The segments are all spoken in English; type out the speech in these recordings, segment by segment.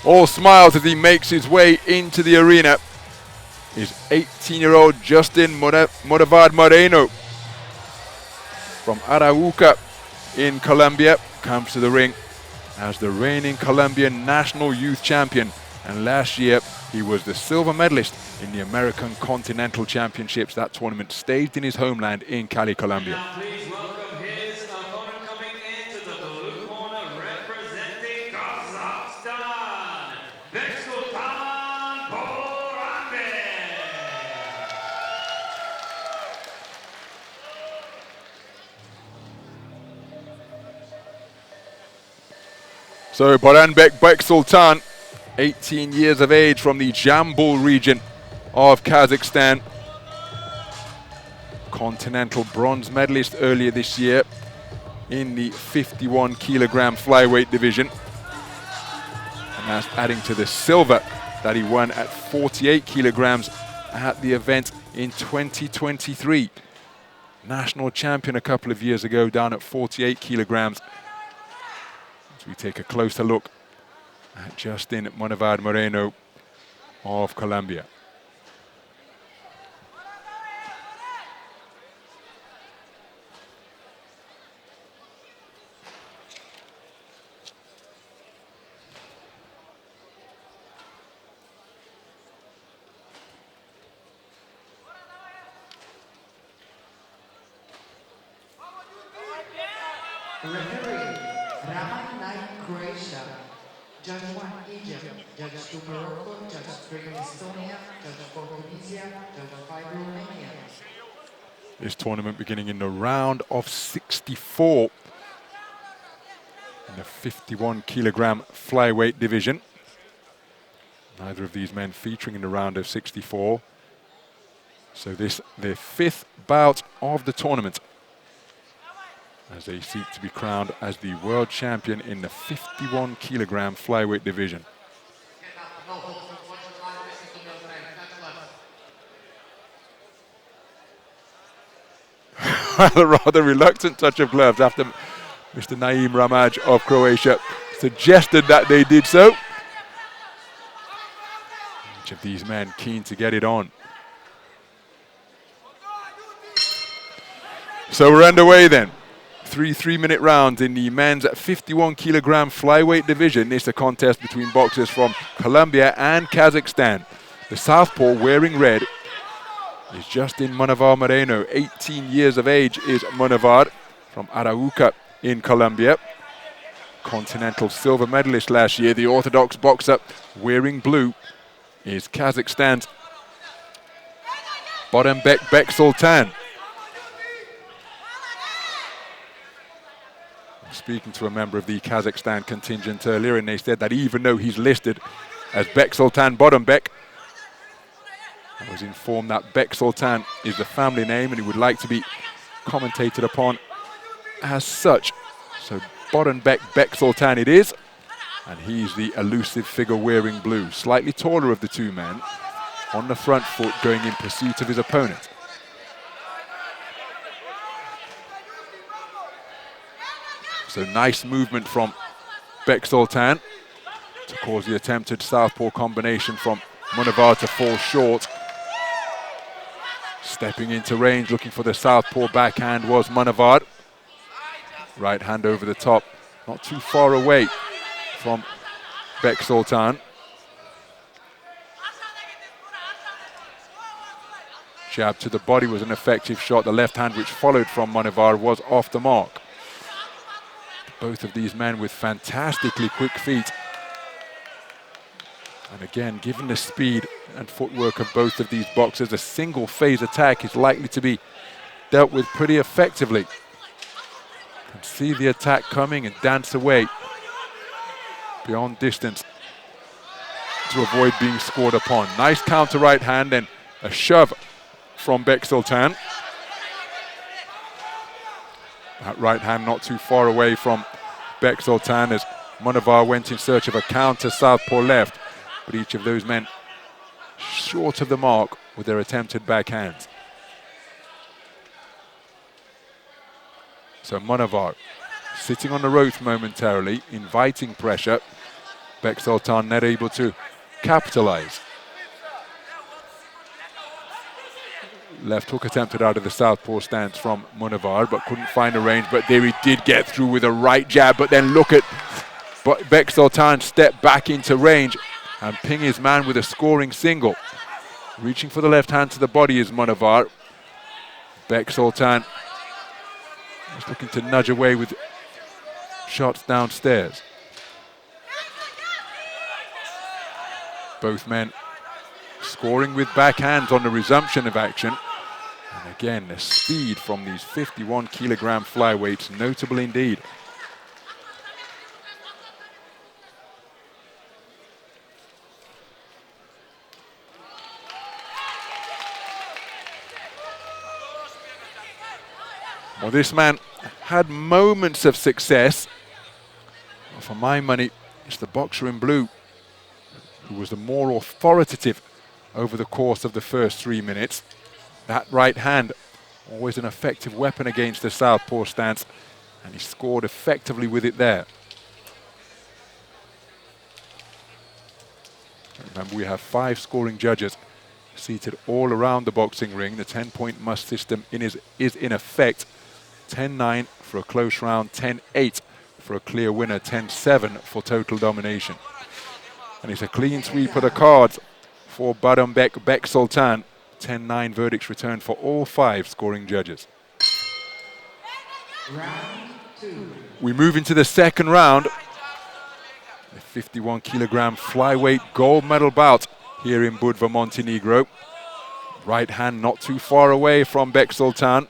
All smiles as he makes his way into the arena is 18-year-old MUNEVAR Moreno from Arauca in Colombia. Comes to the ring as the reigning Colombian national youth champion, and last year he was the silver medalist in the American Continental Championships. That tournament staged in his homeland in Cali, Colombia. Now please welcome his opponent coming into the blue corner representing Kazakhstan, BEXULTAN BORANBEK. So BORANBEK BEXULTAN, 18 years of age, from the Jambul region of Kazakhstan. Continental bronze medalist earlier this year in the 51-kilogram flyweight division. And that's adding to the silver that he won at 48 kilograms at the event in 2023. National champion a couple of years ago down at 48 kilograms. As we take a closer look at Justin MUNEVAR Moreno of Colombia. Referee, Croatia. Judge 1, Egypt. Judge 2, Morocco. Judge 3, Estonia. Judge 4, Tunisia. Judge 5, Romania. This tournament beginning in the round of 64 in the 51-kilogram flyweight division. Neither of these men featuring in the round of 64. So this, their fifth bout of the tournament, as they seek to be crowned as the world champion in the 51-kilogram flyweight division. A rather reluctant touch of gloves after Mr. Naim Ramaj of Croatia suggested that they did so. Each of these men keen to get it on. So we're underway then. Three 3-minute rounds in the men's 51-kilogram flyweight division. It's a contest between boxers from Colombia and Kazakhstan. The southpaw wearing red is Justin MUNEVAR Moreno. 18 years of age is MUNEVAR from Arauca in Colombia. Continental silver medalist last year. The orthodox boxer wearing blue is Kazakhstan's BORANBEK BEXULTAN. Speaking to a member of the Kazakhstan contingent earlier, and they said that even though he's listed as BEXULTAN BORANBEK, I was informed that BEXULTAN is the family name and he would like to be commentated upon as such. So BORANBEK BEXULTAN it is, and he's the elusive figure wearing blue. Slightly taller of the two men, on the front foot going in pursuit of his opponent. So nice movement from BEXULTAN to cause the attempted southpaw combination from MUNEVAR to fall short. Stepping into range, looking for the southpaw backhand was MUNEVAR. Right hand over the top, not too far away from BEXULTAN. Jab to the body was an effective shot. The left hand which followed from MUNEVAR was off the mark. Both of these men with fantastically quick feet. And again, given the speed and footwork of both of these boxers, a single phase attack is likely to be dealt with pretty effectively. Can see the attack coming and dance away beyond distance to avoid being scored upon. Nice counter right hand and a shove from BEXULTAN. That right hand not too far away from BEXULTAN as MUNEVAR went in search of a counter southpaw left, but each of those men short of the mark with their attempted backhands. So MUNEVAR sitting on the ropes momentarily, inviting pressure. Beksultan not able to capitalize. Left hook attempted out of the southpaw stance from MUNEVAR, but couldn't find a range. But there he did get through with a right jab. But then look at Beksultan step back into range and ping his man with a scoring single. Reaching for the left hand to the body is MUNEVAR. Beksultan is looking to nudge away with shots downstairs. Both men scoring with backhands on the resumption of action. And again, the speed from these 51-kilogram flyweights, notable indeed. Well, this man had moments of success. Well, for my money, it's the boxer in blue who was the more authoritative over the course of the first 3 minutes. That right hand, always an effective weapon against the southpaw stance, and he scored effectively with it there. Remember, we have 5 scoring judges seated all around the boxing ring. The 10-point must system is in effect. 10-9 for a close round, 10-8 for a clear winner, 10-7 for total domination. And it's a clean sweep of the cards for BORANBEK BEXULTAN. 10-9 verdicts returned for all 5 scoring judges. Round 2. We move into the second round. The 51-kilogram flyweight gold medal bout here in Budva, Montenegro. Right hand not too far away from Beksultan.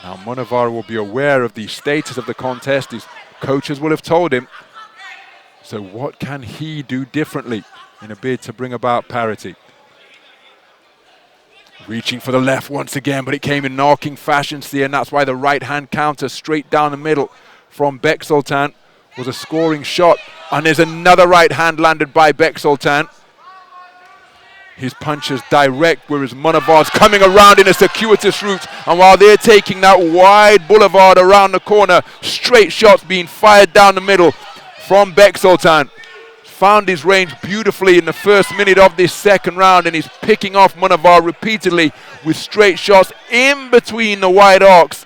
Now MUNEVAR will be aware of the status of the contest. His coaches will have told him. So what can he do differently in a bid to bring about parity? Reaching for the left once again, but it came in knocking fashion, and that's why the right hand counter straight down the middle from Beksultan was a scoring shot. And there's another right hand landed by Beksultan. His punches direct, whereas MUNEVAR's coming around in a circuitous route. And while they're taking that wide boulevard around the corner, straight shots being fired down the middle from Beksultan. Found his range beautifully in the first minute of this second round, and he's picking off MUNEVAR repeatedly with straight shots in between the wide arcs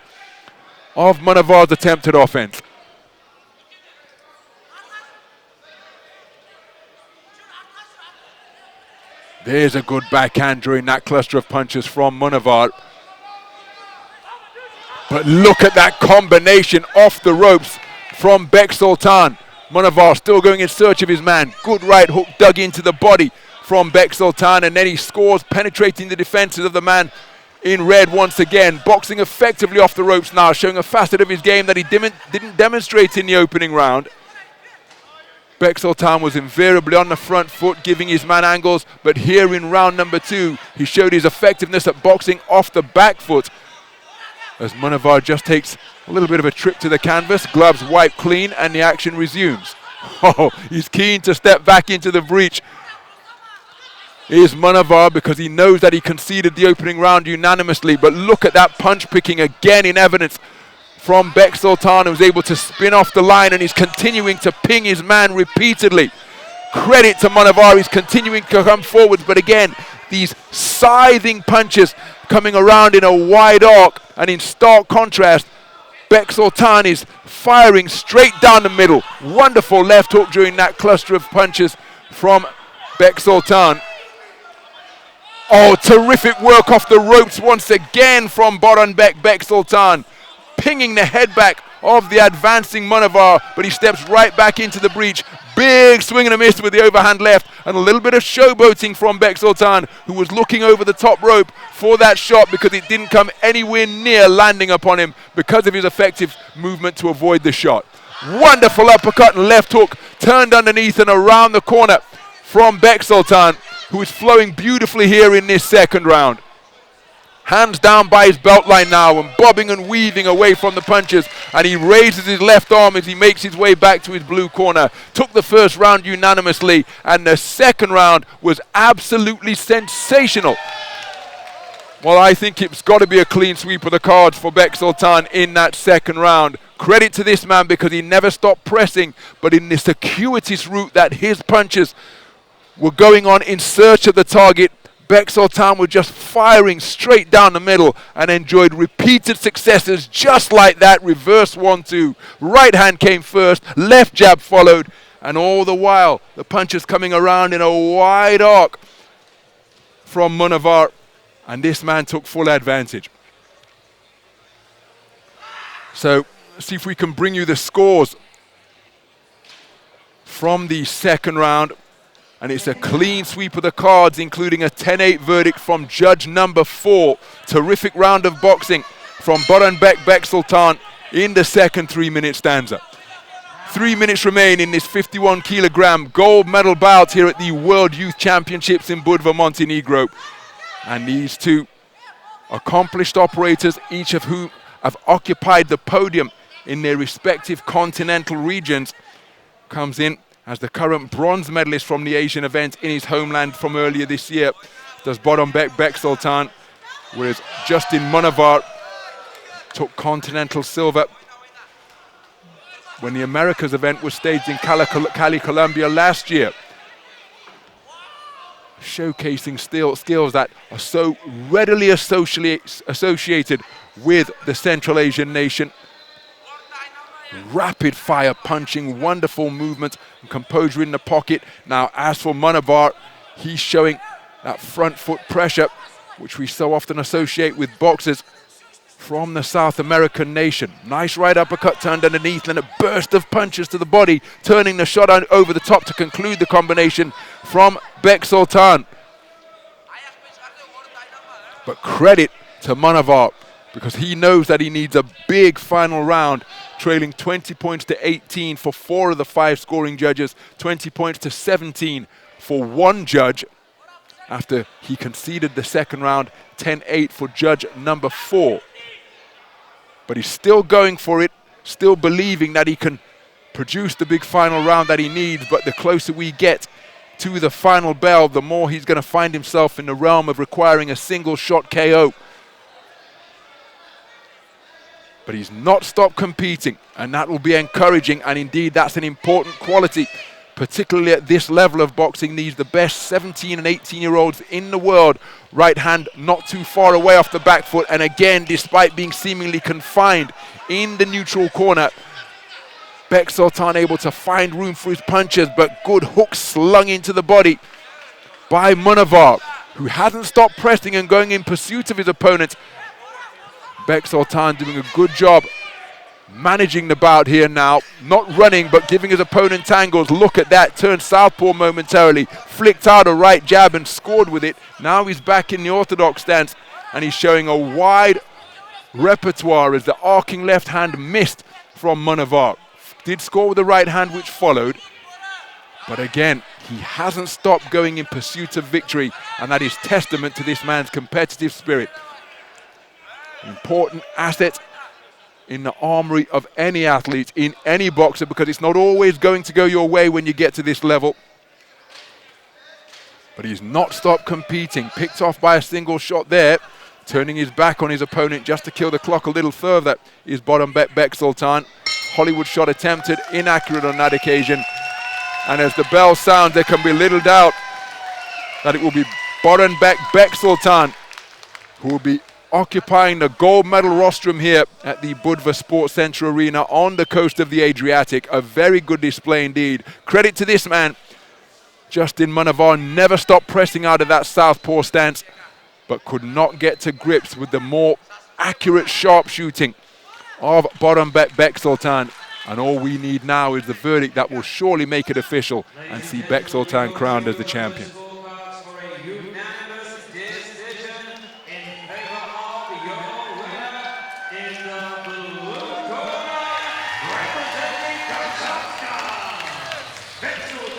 of MUNEVAR's attempted offense. There's a good backhand during that cluster of punches from MUNEVAR. But look at that combination off the ropes from Beksultan. MUNEVAR still going in search of his man. Good right hook dug into the body from Beksultan, and then he scores, penetrating the defenses of the man in red once again. Boxing effectively off the ropes now, showing a facet of his game that he didn't demonstrate in the opening round. Beksultan was invariably on the front foot, giving his man angles, but here in round number 2, he showed his effectiveness at boxing off the back foot, as MUNEVAR just takes a little bit of a trip to the canvas, gloves wiped clean, and the action resumes. Oh, he's keen to step back into the breach. Here's MUNEVAR, because he knows that he conceded the opening round unanimously, but look at that punch picking again in evidence from Beksultan, who's able to spin off the line, and he's continuing to ping his man repeatedly. Credit to MUNEVAR, he's continuing to come forwards, but again, these scything punches coming around in a wide arc, and in stark contrast, Beksultan is firing straight down the middle. Wonderful left hook during that cluster of punches from Beksultan. Oh, terrific work off the ropes once again from BORANBEK BEXULTAN. Pinging the head back of the advancing MUNEVAR, but he steps right back into the breach. Big swing and a miss with the overhand left, and a little bit of showboating from Beksultan, who was looking over the top rope for that shot because it didn't come anywhere near landing upon him because of his effective movement to avoid the shot. Wonderful uppercut and left hook turned underneath and around the corner from Beksultan, who is flowing beautifully here in this second round. Hands down by his belt line now and bobbing and weaving away from the punches, and he raises his left arm as he makes his way back to his blue corner. Took the first round unanimously, and the second round was absolutely sensational. Well, I think it's got to be a clean sweep of the cards for Beksultan in that second round. Credit to this man because he never stopped pressing, but in the circuitous route that his punches were going on in search of the target, Beksultan was just firing straight down the middle and enjoyed repeated successes just like that. Reverse 1-2. Right hand came first, left jab followed, and all the while the punches coming around in a wide arc from MUNEVAR, and this man took full advantage. So see if we can bring you the scores from the second round. And it's a clean sweep of the cards, including a 10-8 verdict from judge number 4. Terrific round of boxing from BORANBEK BEXULTAN in the second 3-minute stanza. 3 minutes remain in this 51kg gold medal bout here at the World Youth Championships in Budva, Montenegro. And these two accomplished operators, each of whom have occupied the podium in their respective continental regions, comes in as the current bronze medalist from the Asian event in his homeland from earlier this year. Does BORANBEK BEXULTAN, whereas Justin MUNEVAR took continental silver when the Americas event was staged in Cali, Colombia last year. Showcasing skills that are so readily associated with the Central Asian nation. Rapid fire punching, wonderful movement and composure in the pocket. Now as for MUNEVAR, he's showing that front foot pressure which we so often associate with boxers from the South American nation. Nice right uppercut turned underneath and a burst of punches to the body, turning the shot on over the top to conclude the combination from Beksultan. But credit to MUNEVAR because he knows that he needs a big final round, trailing 20 points to 18 for 4 of the 5 scoring judges, 20 points to 17 for 1 judge after he conceded the second round, 10-8 for judge number 4. But he's still going for it, still believing that he can produce the big final round that he needs, but the closer we get to the final bell, the more he's going to find himself in the realm of requiring a single shot KO. But he's not stopped competing, and that will be encouraging, and indeed that's an important quality, particularly at this level of boxing. These the best 17 and 18-year-olds in the world. Right hand not too far away off the back foot, and again, despite being seemingly confined in the neutral corner, Beksultan able to find room for his punches, but good hooks slung into the body by MUNEVAR, who hasn't stopped pressing and going in pursuit of his opponent. Beksultan doing a good job managing the bout here now, not running but giving his opponent angles. Look at that, turned southpaw momentarily, flicked out a right jab and scored with it. Now he's back in the orthodox stance and he's showing a wide repertoire as the arcing left hand missed from MUNEVAR. Did score with the right hand which followed, but again he hasn't stopped going in pursuit of victory, and that is testament to this man's competitive spirit. Important asset in the armory of any athlete, in any boxer, because it's not always going to go your way when you get to this level. But he's not stopped competing. Picked off by a single shot there, turning his back on his opponent just to kill the clock a little further is BORANBEK BEXULTAN. Hollywood shot attempted, inaccurate on that occasion. And as the bell sounds, there can be little doubt that it will be BORANBEK BEXULTAN who will be occupying the gold medal rostrum here at the Budva Sports Centre Arena on the coast of the Adriatic. A very good display indeed. Credit to this man. Justin MUNEVAR never stopped pressing out of that southpaw stance, but could not get to grips with the more accurate sharpshooting of BORANBEK BEXULTAN. And all we need now is the verdict that will surely make it official and see Beksultan crowned as the champion.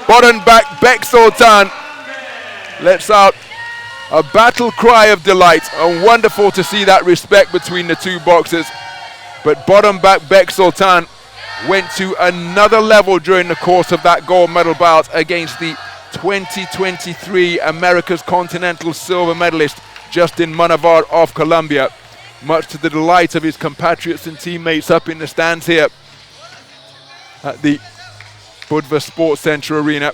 BORANBEK BEXULTAN lets out a battle cry of delight, and wonderful to see that respect between the two boxers. But BORANBEK BEXULTAN went to another level during the course of that gold medal bout against the 2023 America's Continental silver medalist Justin MUNEVAR of Colombia, much to the delight of his compatriots and teammates up in the stands here at the Budva Sports Center Arena.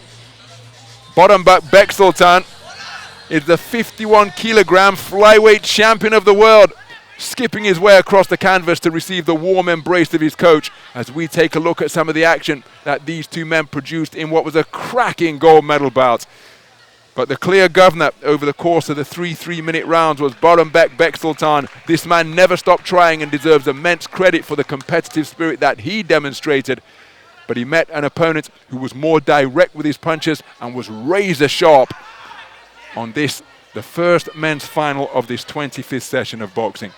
BORANBEK BEXULTAN is the 51kg flyweight champion of the world, skipping his way across the canvas to receive the warm embrace of his coach as we take a look at some of the action that these two men produced in what was a cracking gold medal bout. But the clear governor over the course of the 3 3-minute rounds was BORANBEK BEXULTAN. This man never stopped trying and deserves immense credit for the competitive spirit that he demonstrated. But he met an opponent who was more direct with his punches and was razor sharp on this, the first men's final of this 25th session of boxing.